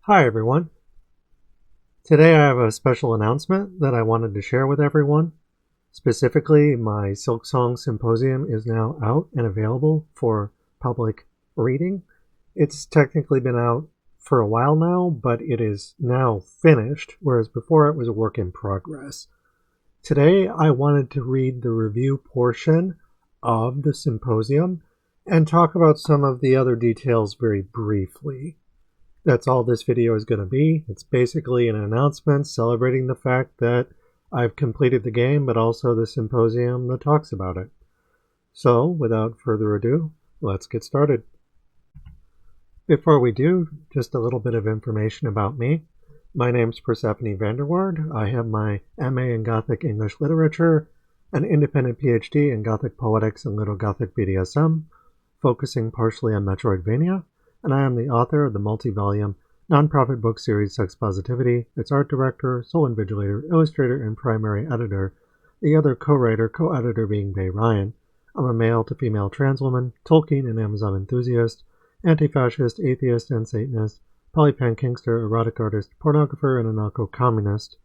Hi everyone. Today I have a special announcement that I wanted to share with everyone. Specifically, my Silksong Symposium is now out and available for public reading. It's technically been out for a while now, but it is now finished, whereas before it was a work in progress. Today I wanted to read the review portion of the symposium and talk about some of the other details very briefly. That's all this video is going to be. It's basically an announcement celebrating the fact that I've completed the game, but also the symposium that talks about it. So, without further ado, let's get started. Before we do, just a little bit of information about me. My name's Persephone Vanderward. I have my MA in Gothic English Literature, an independent PhD in Gothic Poetics and Little Gothic BDSM, focusing partially on Metroidvania, and I am the author of the multi-volume nonprofit book series Sex Positivity, its art director, sole invigilator, illustrator, and primary editor, the other co-writer, co-editor being Bay Ryan. I'm a male to female trans woman, Tolkien and Amazon enthusiast, anti-fascist, atheist, and Satanist, polypan kinkster, erotic artist, pornographer, and anarcho-communist.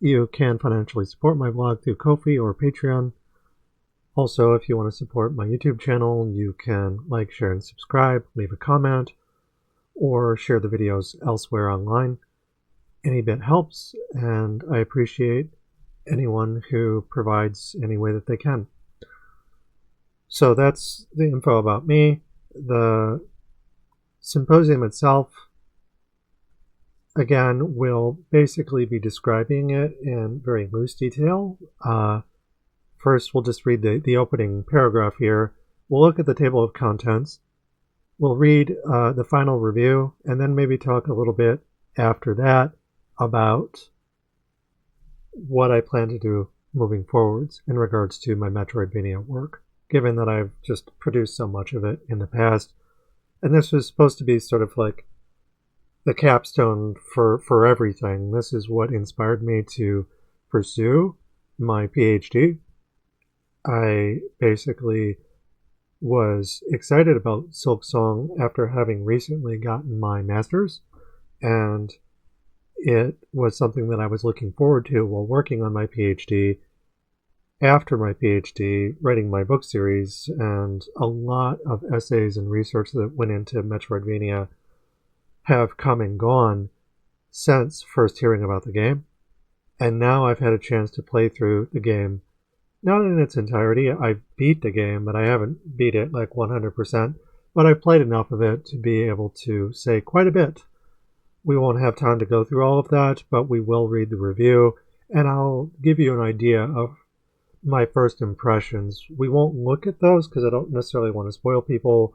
You can financially support my blog through Ko-fi or Patreon. Also, if you want to support my YouTube channel, you can like, share, and subscribe, leave a comment, or share the videos elsewhere online. Any bit helps, and I appreciate anyone who provides any way that they can. So that's the info about me. The symposium itself, again, will basically be describing it in very loose detail. First, we'll just read the opening paragraph here. We'll look at the table of contents. We'll read the final review, and then maybe talk a little bit after that about what I plan to do moving forwards in regards to my Metroidvania work, given that I've just produced so much of it in the past. And this was supposed to be sort of like the capstone for everything. This is what inspired me to pursue my PhD. I basically was excited about Silksong after having recently gotten my master's, and it was something that I was looking forward to while working on my PhD. After my PhD, writing my book series, and a lot of essays and research that went into Metroidvania have come and gone since first hearing about the game, and now I've had a chance to play through the game. Not in its entirety. I beat the game, but I haven't beat it like 100%. But I've played enough of it to be able to say quite a bit. We won't have time to go through all of that, but we will read the review, and I'll give you an idea of my first impressions. We won't look at those because I don't necessarily want to spoil people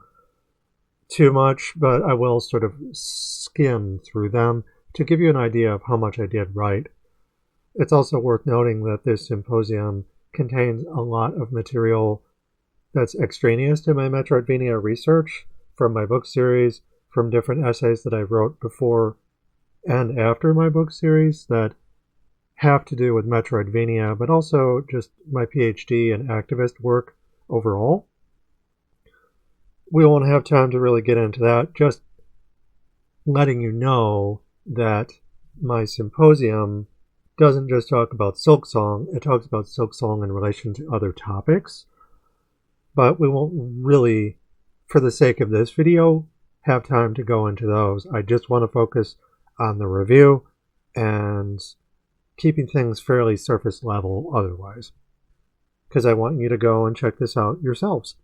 too much, but I will sort of skim through them to give you an idea of how much I did right. It's also worth noting that this symposium contains a lot of material that's extraneous to my Metroidvania research from my book series, from different essays that I wrote before and after my book series that have to do with Metroidvania, but also just my PhD and activist work overall. We won't have time to really get into that, just letting you know that my symposium doesn't just talk about Silksong, it talks about Silksong in relation to other topics. But we won't really, for the sake of this video, have time to go into those. I just want to focus on the review and keeping things fairly surface level otherwise, because I want you to go and check this out yourselves.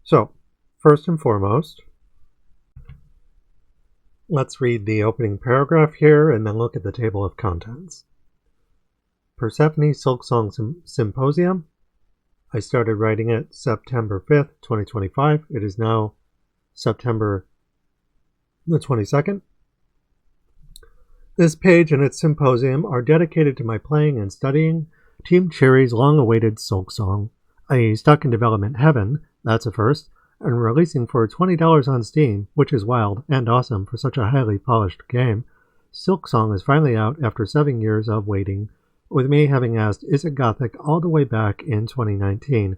So, first and foremost, let's read the opening paragraph here and then look at the table of contents. Persephone Silksong Symposium. I started writing it September 5th, 2025. It is now September the 22nd. This page and its symposium are dedicated to my playing and studying Team Cherry's long-awaited Silksong, i.e. stuck in development heaven, that's a first, and releasing for $20 on Steam, which is wild and awesome for such a highly polished game. Silksong is finally out after 7 years of waiting, with me having asked, is it Gothic, all the way back in 2019.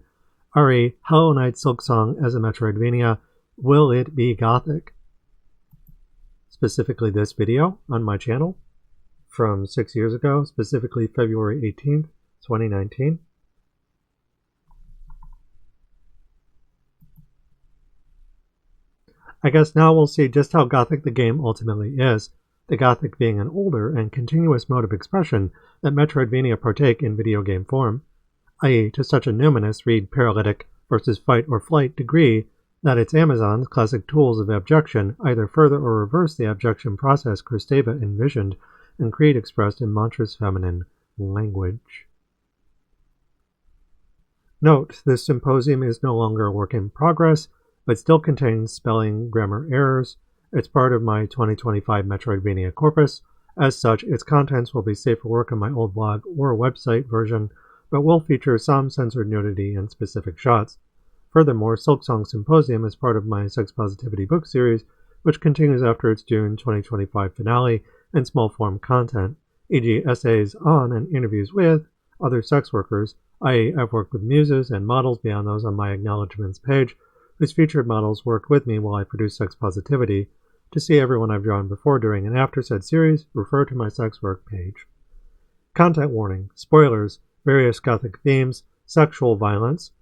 RE, Hollow Knight Silksong as a Metroidvania, will it be Gothic? specifically this video on my channel from 6 years ago, specifically February 18th, 2019. I guess now we'll see just how Gothic the game ultimately is, the Gothic being an older and continuous mode of expression that Metroidvania partake in video game form, i.e. to such a numinous read paralytic versus fight or flight degree that its Amazon's classic tools of abjection either further or reverse the abjection process Kristeva envisioned and Creed expressed in monstrous feminine language. Note, this symposium is no longer a work in progress, but still contains spelling grammar errors. It's part of my 2025 Metroidvania corpus. As such, its contents will be safe for work on my old blog or website version, but will feature some censored nudity and specific shots. Furthermore, Silksong Symposium is part of my Sex Positivity book series, which continues after its June 2025 finale and small-form content, e.g. essays on and interviews with other sex workers, i.e. I've worked with muses and models beyond those on my acknowledgements page, whose featured models worked with me while I produced Sex Positivity. To see everyone I've drawn before, during, and after said series, refer to my sex work page. Content warning, spoilers, various Gothic themes, sexual violence,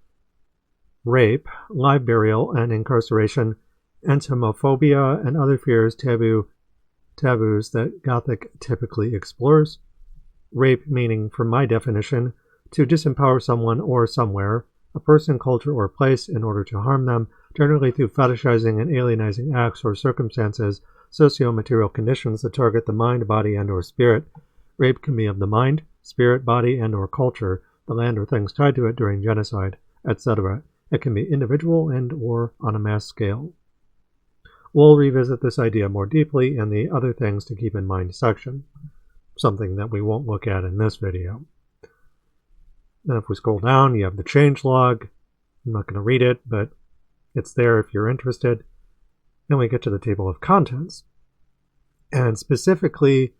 rape, live burial and incarceration, entomophobia, and other fears taboos that Gothic typically explores. Rape meaning, from my definition, to disempower someone or somewhere, a person, culture, or place in order to harm them, generally through fetishizing and alienizing acts or circumstances, socio-material conditions that target the mind, body, and or spirit. Rape can be of the mind, spirit, body, and or culture, the land or things tied to it during genocide, etc. It can be individual and or on a mass scale. We'll revisit this idea more deeply in the other things to keep in mind section, something that we won't look at in this video. Then if we scroll down, you have the changelog. I'm not going to read it, but it's there if you're interested. Then we get to the table of contents. And specifically,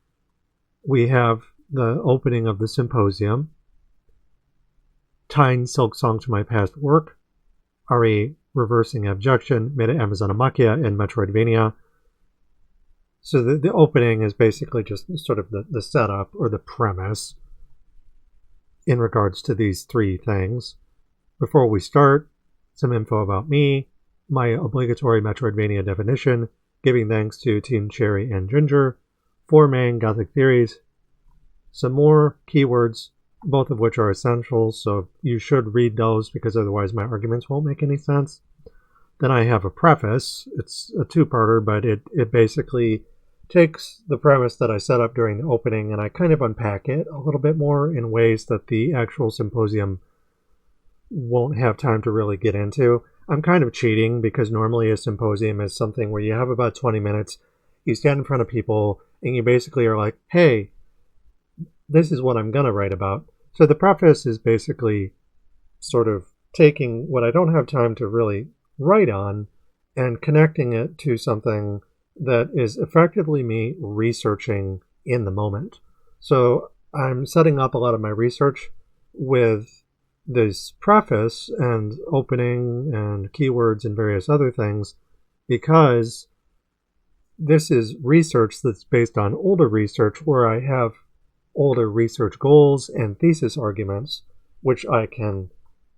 we have the opening of the symposium, tying Silksong to my past work, re reversing abjection, meta Amazonamachia, and Metroidvania. So the opening is basically just sort of the setup or the premise in regards to these three things. Before we start, some info about me, my obligatory Metroidvania definition, giving thanks to Team Cherry and Ginger, 4 main Gothic theories, some more keywords, both of which are essentials, so you should read those because otherwise my arguments won't make any sense. Then I have a preface. It's a two-parter, but it basically takes the premise that I set up during the opening and I kind of unpack it a little bit more in ways that the actual symposium won't have time to really get into. I'm kind of cheating because normally a symposium is something where you have about 20 minutes, you stand in front of people, and you basically are like, hey, this is what I'm going to write about. So the preface is basically sort of taking what I don't have time to really write on and connecting it to something that is effectively me researching in the moment. So I'm setting up a lot of my research with this preface and opening and keywords and various other things because this is research that's based on older research where I have older research goals and thesis arguments, which I can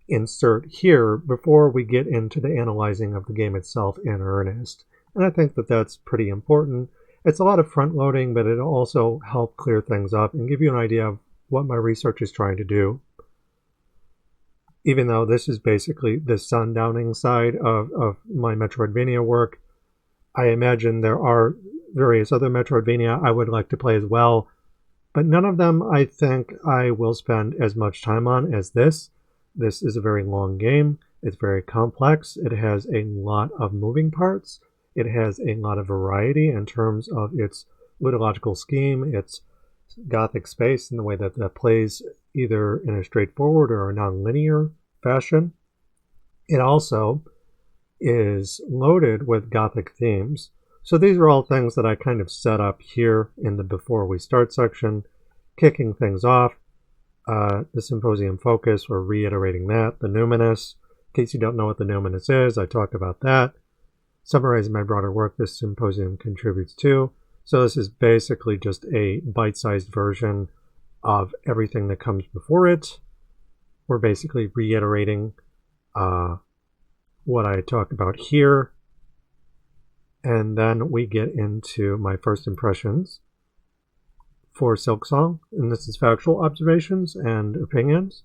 insert here before we get into the analyzing of the game itself in earnest. And I think that that's pretty important. It's a lot of front loading, but it'll also help clear things up and give you an idea of what my research is trying to do. Even though this is basically the sundowning side of my Metroidvania work, I imagine there are various other Metroidvania I would like to play as well, but none of them I think I will spend as much time on as this. This is a very long game. It's very complex. It has a lot of moving parts. It has a lot of variety in terms of its ludological scheme, its Gothic space, and the way that that plays either in a straightforward or a non-linear fashion. It also is loaded with Gothic themes. So these are all things that I kind of set up here in the before we start section, kicking things off. The symposium focus, we're reiterating that. The numinous, in case you don't know what the numinous is, I talked about that. Summarizing my broader work, this symposium contributes to. So this is basically just a bite-sized version of everything that comes before it. We're basically reiterating what I talked about here. And then we get into my first impressions for Silksong, and this is factual observations and opinions.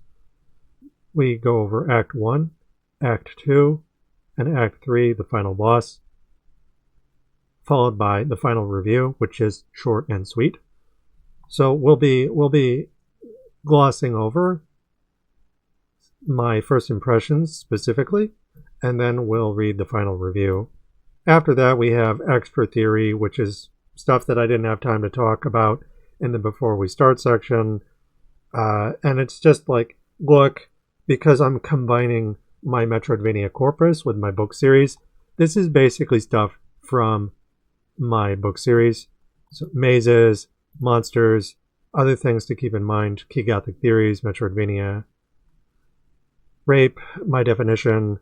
We go over Act 1, Act 2, and Act 3, the final boss, followed by the final review, which is short and sweet. So we'll be glossing over my first impressions specifically, and then we'll read the final review. After that, we have extra theory, which is stuff that I didn't have time to talk about in the before we start section. And it's just like, look, because I'm combining my Metroidvania corpus with my book series, this is basically stuff from my book series. So mazes, monsters, other things to keep in mind, key Gothic theories, Metroidvania, rape, my definition,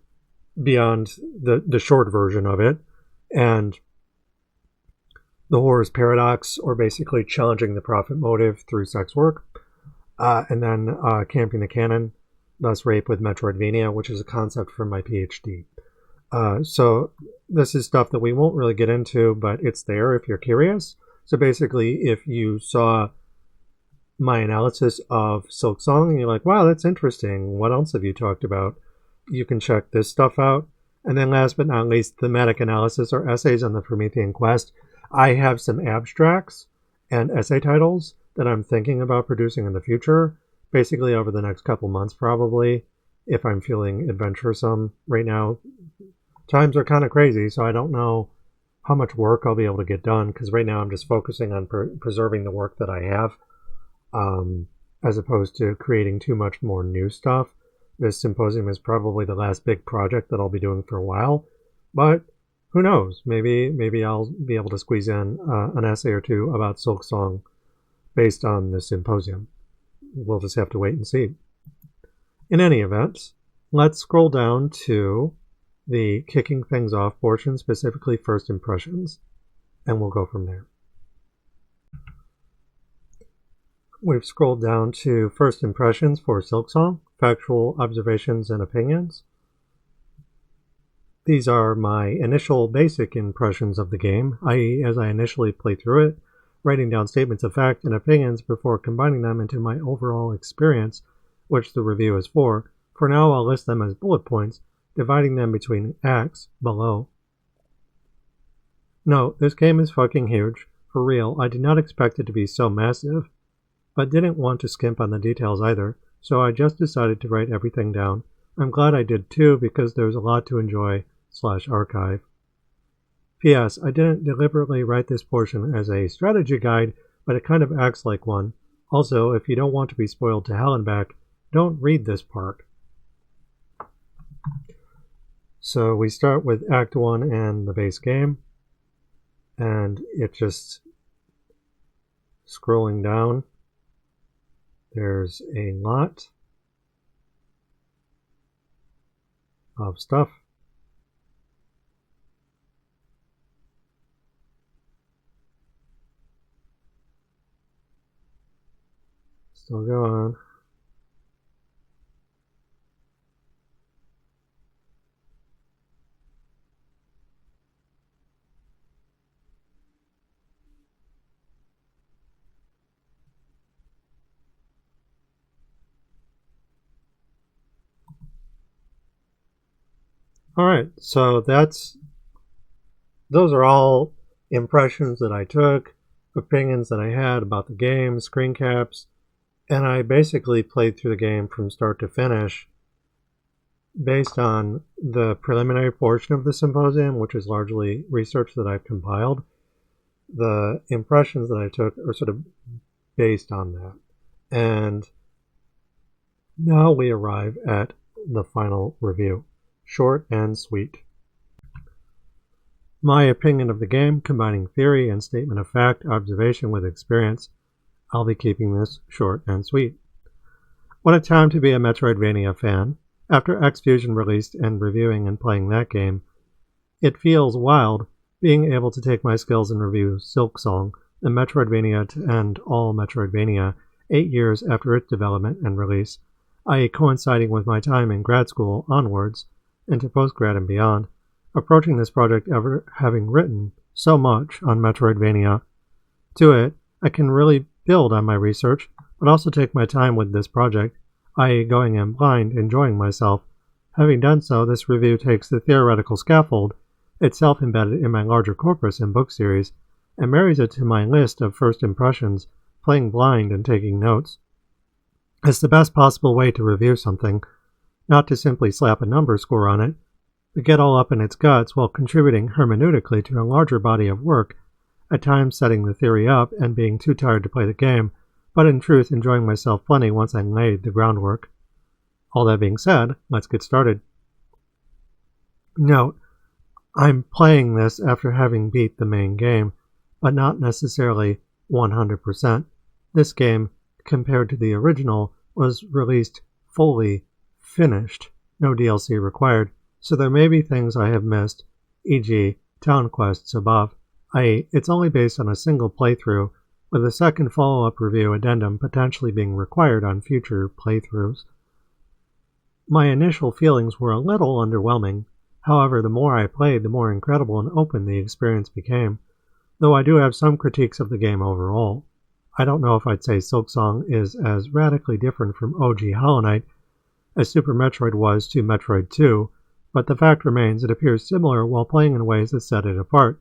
beyond the short version of it, and the horror's paradox, or basically challenging the profit motive through sex work, and then camping the canon, thus rape with Metroidvania, which is a concept from my PhD. So this is stuff that we won't really get into, but it's there if you're curious. So basically, if you saw my analysis of Silksong and you're like, wow, that's interesting, what else have you talked about? You can check this stuff out. And then last but not least, thematic analysis or essays on the Promethean quest. I have some abstracts and essay titles that I'm thinking about producing in the future, basically over the next couple months probably, if I'm feeling adventuresome. Right now, times are kind of crazy, so I don't know how much work I'll be able to get done, because right now I'm just focusing on preserving the work that I have, as opposed to creating too much more new stuff. This symposium is probably the last big project that I'll be doing for a while, but who knows? Maybe I'll be able to squeeze in an essay or two about Silksong based on the symposium. We'll just have to wait and see. In any event, let's scroll down to the kicking things off portion, specifically first impressions, and we'll go from there. We've scrolled down to first impressions for Silksong, factual observations and opinions. These are my initial basic impressions of the game, i.e. as I initially play through it, writing down statements of fact and opinions before combining them into my overall experience, which the review is for. For now, I'll list them as bullet points, dividing them between acts below. No, this game is fucking huge. For real, I did not expect it to be so massive, but didn't want to skimp on the details either, so I just decided to write everything down. I'm glad I did too, because there's a lot to enjoy/archive. P.S. I didn't deliberately write this portion as a strategy guide, but it kind of acts like one. Also, if you don't want to be spoiled to hell and back, don't read this part. So we start with Act 1 and the base game, and it just scrolling down. There's a lot of stuff. Still going. All right, so those are all impressions that I took, opinions that I had about the game, screen caps, and I basically played through the game from start to finish based on the preliminary portion of the symposium, which is largely research that I've compiled. The impressions that I took are sort of based on that. And now we arrive at the final review. Short and sweet. My opinion of the game, combining theory and statement of fact, observation with experience. I'll be keeping this short and sweet. What a time to be a Metroidvania fan. After X Fusion released and reviewing and playing that game, It feels wild being able to take my skills and review Silksong, the Metroidvania to end all Metroidvania, 8 years after its development and release, i.e. coinciding with my time in grad school onwards, into postgrad and beyond, approaching this project ever having written so much on Metroidvania. To it, I can really build on my research, but also take my time with this project, i.e. going in blind, enjoying myself. Having done so, this review takes the theoretical scaffold, itself embedded in my larger corpus and book series, and marries it to my list of first impressions, playing blind and taking notes. It's the best possible way to review something, not to simply slap a number score on it, but get all up in its guts while contributing hermeneutically to a larger body of work, at times setting the theory up and being too tired to play the game, but in truth enjoying myself plenty once I laid the groundwork. All that being said, let's get started. Note, I'm playing this after having beat the main game, but not necessarily 100%. This game, compared to the original, was released fully finished, no DLC required, so there may be things I have missed, e.g. town quests above, i.e. it's only based on a single playthrough, with a second follow-up review addendum potentially being required on future playthroughs. My initial feelings were a little underwhelming. However, the more I played, the more incredible and open the experience became, though I do have some critiques of the game overall. I don't know if I'd say Silksong is as radically different from OG Hollow Knight as Super Metroid was to Metroid 2, but the fact remains it appears similar while playing in ways that set it apart.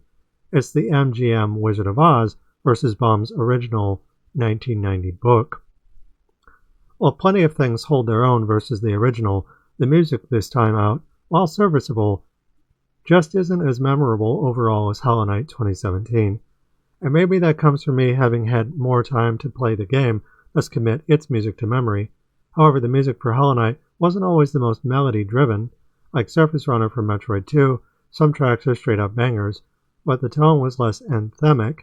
It's the MGM Wizard of Oz versus Baum's original 1990 book. While plenty of things hold their own versus the original, the music this time out, while serviceable, just isn't as memorable overall as Hollow Knight 2017. And maybe that comes from me having had more time to play the game, thus commit its music to memory. However, the music for Hollow Knight wasn't always the most melody-driven. Like Surface Runner from Metroid 2, some tracks are straight-up bangers, but the tone was less anthemic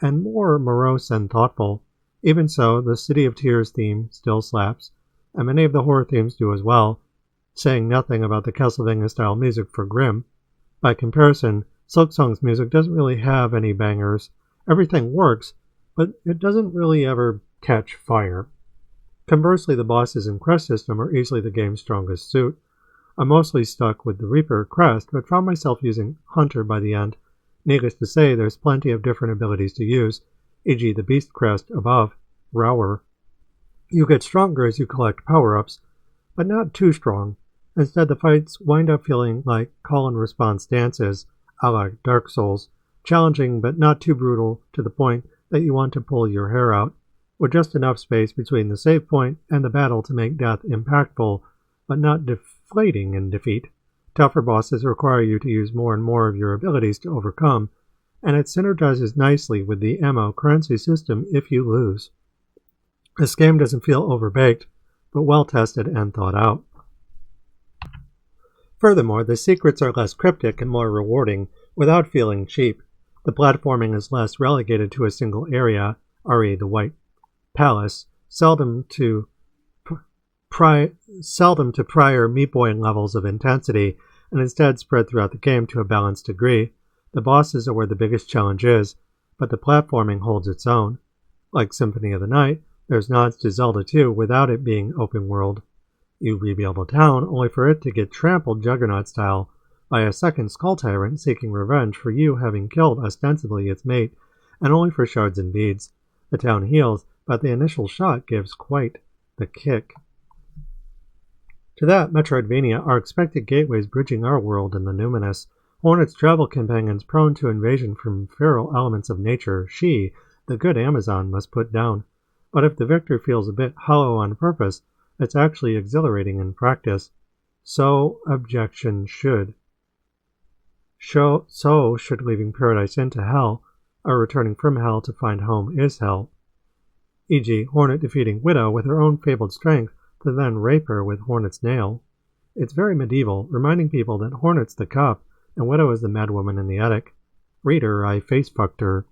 and more morose and thoughtful. Even so, the City of Tears theme still slaps, and many of the horror themes do as well, saying nothing about the Castlevania-style music for Grimm. By comparison, Silksong's music doesn't really have any bangers. Everything works, but it doesn't really ever catch fire. Conversely, the bosses and crest system are easily the game's strongest suit. I'm mostly stuck with the Reaper crest, but found myself using Hunter by the end. Needless to say, there's plenty of different abilities to use, e.g. the Beast crest above, Rower. You get stronger as you collect power-ups, but not too strong. Instead, the fights wind up feeling like call-and-response dances, a la Dark Souls, challenging but not too brutal to the point that you want to pull your hair out, with just enough space between the save point and the battle to make death impactful, but not deflating in defeat. Tougher bosses require you to use more and more of your abilities to overcome, and it synergizes nicely with the ammo currency system if you lose. This game doesn't feel overbaked, but well-tested and thought out. Furthermore, the secrets are less cryptic and more rewarding, without feeling cheap. The platforming is less relegated to a single area, re the White Palace, seldom to prior Meat Boy levels of intensity, and instead spread throughout the game to a balanced degree. The bosses are where the biggest challenge is, but the platforming holds its own. Like Symphony of the Night, there's nods to Zelda 2 without it being open world. You rebuild a town only for it to get trampled Juggernaut-style by a second Skull Tyrant seeking revenge for you having killed ostensibly its mate, and only for shards and beads. The town heals, but the initial shot gives quite the kick. To that, Metroidvania are expected gateways bridging our world and the numinous. Hornet's travel companions prone to invasion from feral elements of nature, she, the good Amazon, must put down. But if the victor feels a bit hollow on purpose, it's actually exhilarating in practice. So objection should. So should leaving paradise into hell, or returning from hell to find home is hell. E.g., Hornet defeating Widow with her own fabled strength to then rape her with Hornet's nail. It's very medieval, reminding people that Hornet's the cop and Widow is the madwoman in the attic. Reader, I face-fucked her.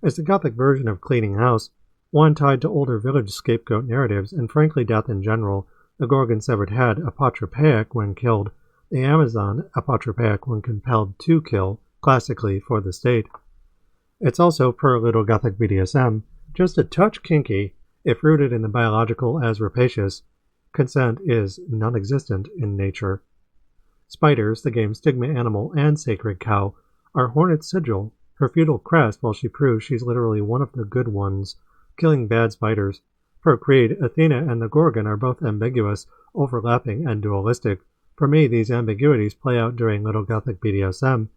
It's the Gothic version of cleaning house, one tied to older village scapegoat narratives and frankly death in general. The Gorgon severed head, apotropaic when killed, the Amazon, apotropaic when compelled to kill, classically for the state. It's also, per Little Gothic BDSM, just a touch kinky if rooted in the biological as rapacious. Consent is non-existent in nature. Spiders, the game's stigma animal and sacred cow, are Hornet's sigil, her feudal crest, while she proves she's literally one of the good ones, killing bad spiders. Per creed, Athena and the Gorgon are both ambiguous, overlapping, and dualistic. For me, these ambiguities play out during Little Gothic BDSM,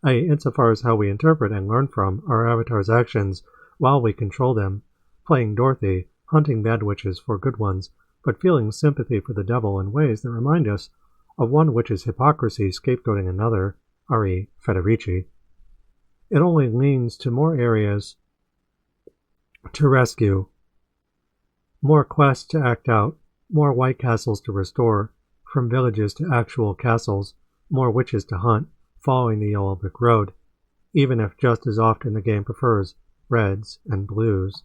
i.e. insofar as how we interpret and learn from our avatar's actions while we control them, playing Dorothy, hunting bad witches for good ones, but feeling sympathy for the devil in ways that remind us of one witch's hypocrisy scapegoating another, re. Federici. It only leans to more areas to rescue, more quests to act out, more White Castles to restore, from villages to actual castles, more witches to hunt, following the Yellow Brick Road, even if just as often the game prefers reds and blues.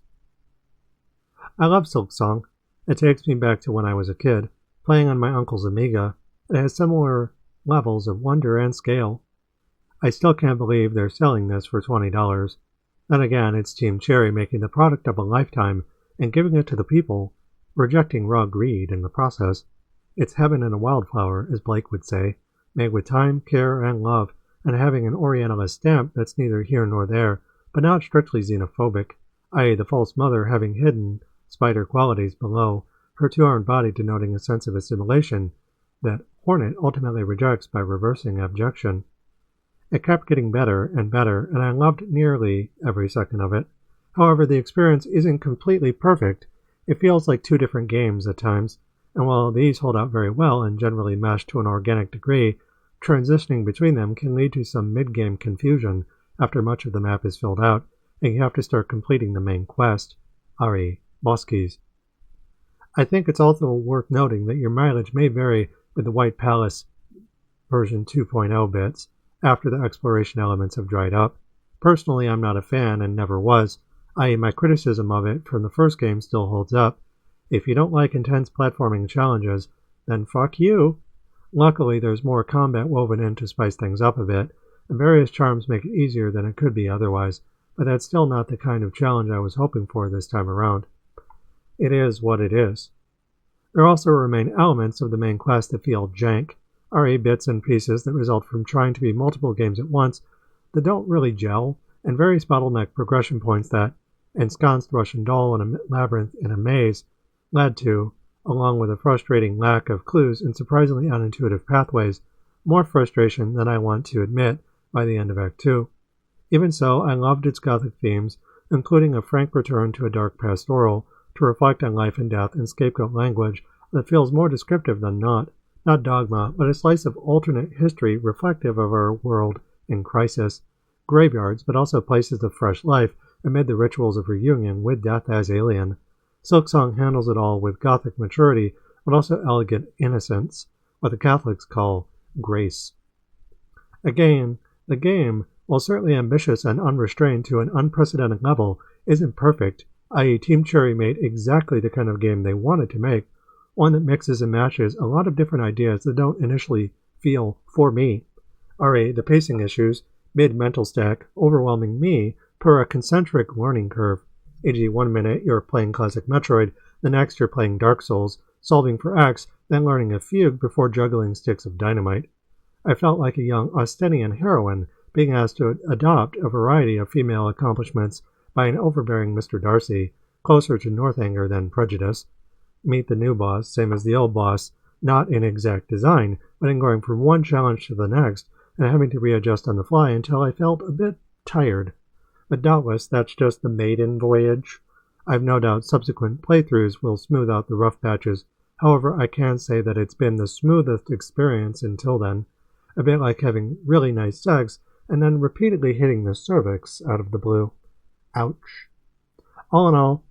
I love Silksong. It takes me back to when I was a kid, playing on my uncle's Amiga. It has similar levels of wonder and scale. I still can't believe they're selling this for $20. Then again, it's Team Cherry making the product of a lifetime and giving it to the people, rejecting raw greed in the process. It's heaven in a wildflower, as Blake would say, made with time, care, and love, and having an Orientalist stamp that's neither here nor there, but not strictly xenophobic, i.e. the false mother having hidden spider qualities below, her two-armed body denoting a sense of assimilation that Hornet ultimately rejects by reversing abjection. It kept getting better, and I loved nearly every second of it. However, the experience isn't completely perfect. It feels like two different games at times, and while these hold out very well and generally mesh to an organic degree, transitioning between them can lead to some mid-game confusion after much of the map is filled out, and you have to start completing the main quest, re. boss keys. I think it's also worth noting that your mileage may vary with the White Palace version 2.0 bits, after the exploration elements have dried up. Personally, I'm not a fan and never was, i.e. my criticism of it from the first game still holds up. If you don't like intense platforming challenges, then fuck you. Luckily, there's more combat woven in to spice things up a bit, and various charms make it easier than it could be otherwise, but that's still not the kind of challenge I was hoping for this time around. It is what it is. There also remain elements of the main quest that feel jank, re. bits and pieces that result from trying to be multiple games at once that don't really gel, and various bottleneck progression points that, ensconced Russian doll in a labyrinth in a maze, led to, along with a frustrating lack of clues and surprisingly unintuitive pathways, more frustration than I want to admit by the end of Act 2. Even so, I loved its Gothic themes, including a frank return to a dark pastoral, to reflect on life and death in scapegoat language that feels more descriptive than not dogma, but a slice of alternate history reflective of our world in crisis, graveyards, but also places of fresh life amid the rituals of reunion with death as alien. Silksong handles it all with Gothic maturity, but also elegant innocence, what the Catholics call grace. Again, the game, while certainly ambitious and unrestrained to an unprecedented level, isn't perfect, i.e. Team Cherry made exactly the kind of game they wanted to make, one that mixes and matches a lot of different ideas that don't initially feel for me. re. the pacing issues, mid-mental stack, overwhelming me per a concentric learning curve, e.g. 1 minute you're playing classic Metroid, the next you're playing Dark Souls, solving for X, then learning a fugue before juggling sticks of dynamite. I felt like a young Austenian heroine being asked to adopt a variety of female accomplishments by an overbearing Mr. Darcy, closer to Northanger than Prejudice. Meet the new boss, same as the old boss, not in exact design, but in going from one challenge to the next and having to readjust on the fly until I felt a bit tired. But doubtless that's just the maiden voyage. I've no doubt subsequent playthroughs will smooth out the rough patches. However, I can say that it's been the smoothest experience until then, a bit like having really nice sex and then repeatedly hitting the cervix out of the blue. Ouch. All in all,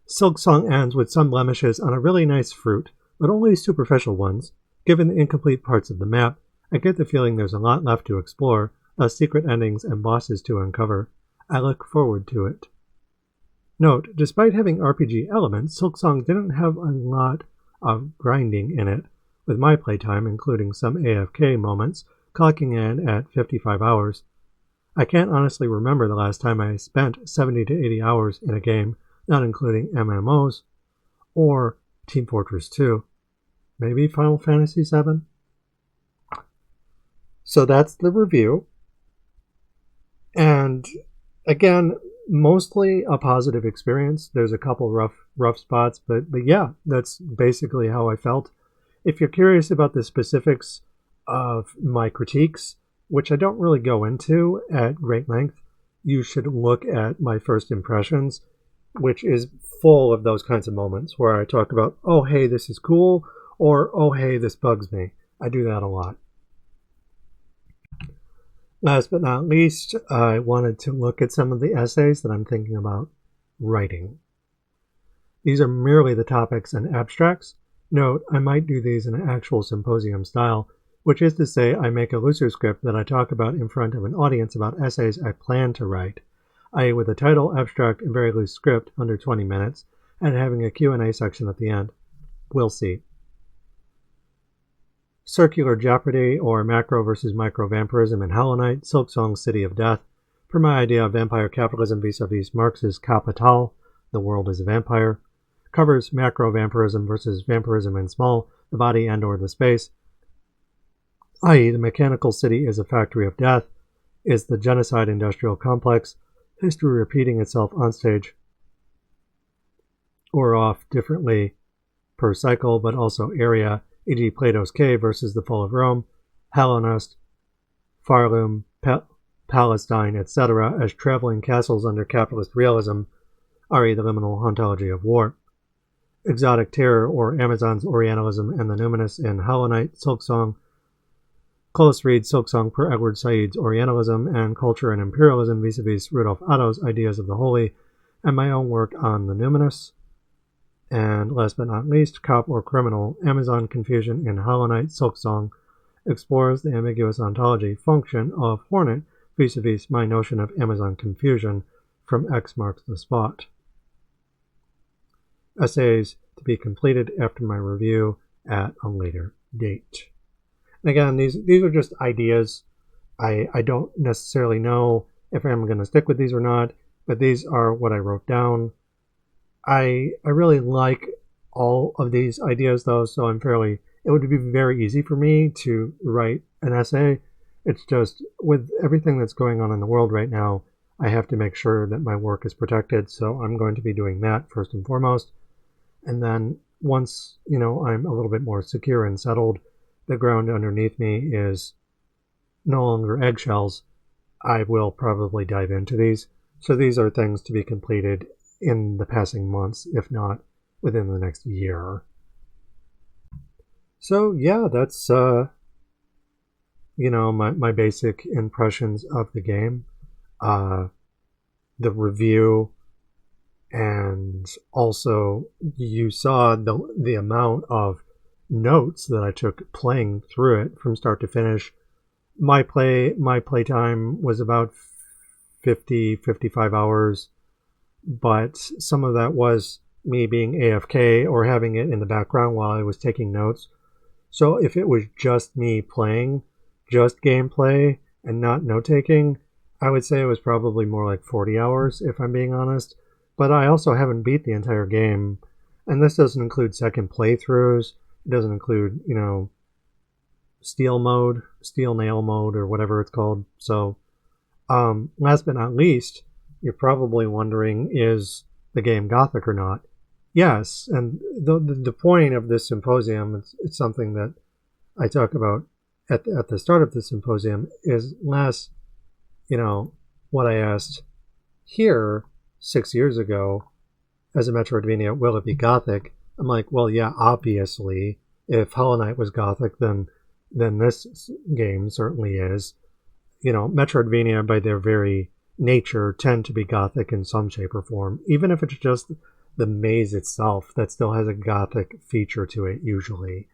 Silksong ends with some blemishes on a really nice fruit, but only superficial ones. Given the incomplete parts of the map, I get the feeling there's a lot left to explore, thus secret endings and bosses to uncover. I look forward to it. Note, despite having RPG elements, Silksong didn't have a lot of grinding in it, with my playtime, including some AFK moments, clocking in at 55 hours. I can't honestly remember the last time I spent 70 to 80 hours in a game, not including MMOs, or Team Fortress 2. Maybe Final Fantasy 7? So that's the review. And again, mostly a positive experience. There's a couple rough spots, but yeah, that's basically how I felt. If you're curious about the specifics of my critiques, which I don't really go into at great length, you should look at my first impressions, which is full of those kinds of moments where I talk about, oh, hey, this is cool, or, oh, hey, this bugs me. I do that a lot. Last but not least, I wanted to look at some of the essays that I'm thinking about writing. These are merely the topics and abstracts. Note, I might do these in an actual symposium style, which is to say I make a looser script that I talk about in front of an audience about essays I plan to write, i.e. with a title, abstract, and very loose script under 20 minutes, and having a Q&A section at the end. We'll see. Circular Jeopardy, or Macro versus Micro Vampirism in Hollow Knight, Silksong City of Death, per my idea of vampire capitalism vis-a-vis Marx's Kapital, The World is a Vampire, covers macro vampirism versus vampirism in small, the body and or the space, i.e. the mechanical city is a factory of death, is the genocide industrial complex, history repeating itself on stage or off differently per cycle, but also area, e.g. Plato's Cave versus the Fall of Rome, Hellenist, Farloom, Palestine, etc., as traveling castles under capitalist realism, re the liminal ontology of war. Exotic Terror, or Amazon's Orientalism and the Numinous in Hollow Knight, Silksong. Close read Silksong per Edward Said's Orientalism and Culture and Imperialism vis-a-vis Rudolf Otto's Ideas of the Holy, and my own work on the Numinous. And last but not least, Cop or Criminal, Amazon Confusion in Hollow Knight, Silksong, explores the ambiguous ontology function of Hornet vis-a-vis my notion of Amazon Confusion from X marks the spot. Essays to be completed after my review at a later date. And again, these are just ideas. I don't necessarily know if I'm going to stick with these or not, but these are what I wrote down. I really like all of these ideas, though, so it would be very easy for me to write an essay. It's just, with everything that's going on in the world right now, I have to make sure that my work is protected, so I'm going to be doing that first and foremost. And then once, I'm a little bit more secure and settled, the ground underneath me is no longer eggshells, I will probably dive into these. So these are things to be completed in the passing months, if not within the next year. So yeah, that's my basic impressions of the game, the review, and also you saw the amount of notes that I took playing through it from start to finish. My playtime was about 55 hours, but some of that was me being AFK or having it in the background while I was taking notes. So if it was just me playing, just gameplay, and not note-taking, I would say it was probably more like 40 hours, if I'm being honest. But I also haven't beat the entire game, and this doesn't include second playthroughs. It doesn't include, steel nail mode, or whatever it's called. So, last but not least, you're probably wondering, is the game Gothic or not? Yes, and the point of this symposium, it's something that I talk about at the start of the symposium, is less, what I asked here 6 years ago as a Metroidvania, will it be Gothic? I'm like, well, yeah, obviously, if Hollow Knight was Gothic, then this game certainly is. Metroidvania, by their very nature, tend to be Gothic in some shape or form. Even if it's just the maze itself, that still has a Gothic feature to it, usually.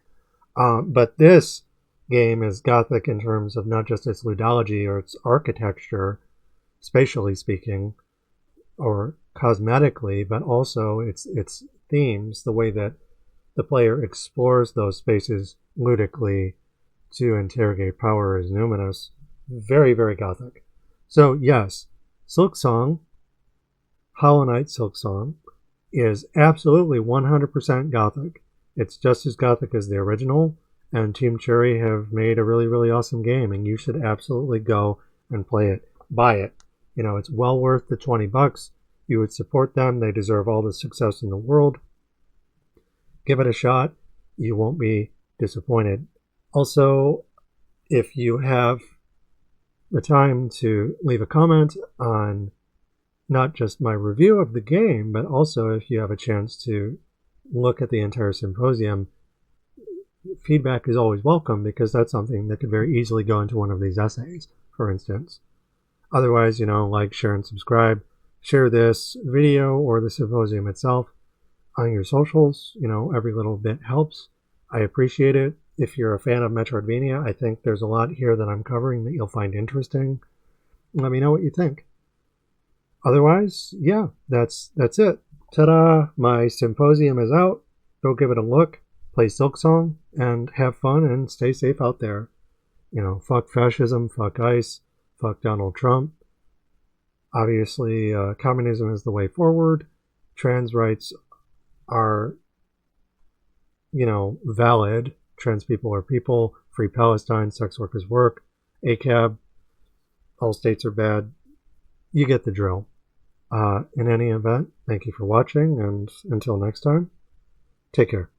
But this game is Gothic in terms of not just its ludology or its architecture, spatially speaking, or cosmetically, but also its themes, the way that the player explores those spaces ludically to interrogate power is numinous. Very, very Gothic. So yes, Silksong, Hollow Knight Silksong, is absolutely 100% Gothic. It's just as Gothic as the original, and Team Cherry have made a really, really awesome game, and you should absolutely go and play it. Buy it. You know, it's well worth the $20. You would support them. They deserve all the success in the world. Give it a shot. You won't be disappointed. Also, if you have the time to leave a comment on not just my review of the game, but also if you have a chance to look at the entire symposium, feedback is always welcome, because that's something that could very easily go into one of these essays, for instance. Otherwise, like, share, and subscribe. Share this video or the symposium itself on your socials. Every little bit helps. I appreciate it. If you're a fan of Metroidvania, I think there's a lot here that I'm covering that you'll find interesting. Let me know what you think. Otherwise, yeah, that's it. Ta-da! My symposium is out. Go give it a look. Play Silksong and have fun and stay safe out there. Fuck fascism, fuck ICE, fuck Donald Trump. Obviously, communism is the way forward. Trans rights are, valid. Trans people are people. Free Palestine, sex workers work. ACAB, all states are bad. You get the drill. In any event, thank you for watching, and until next time, take care.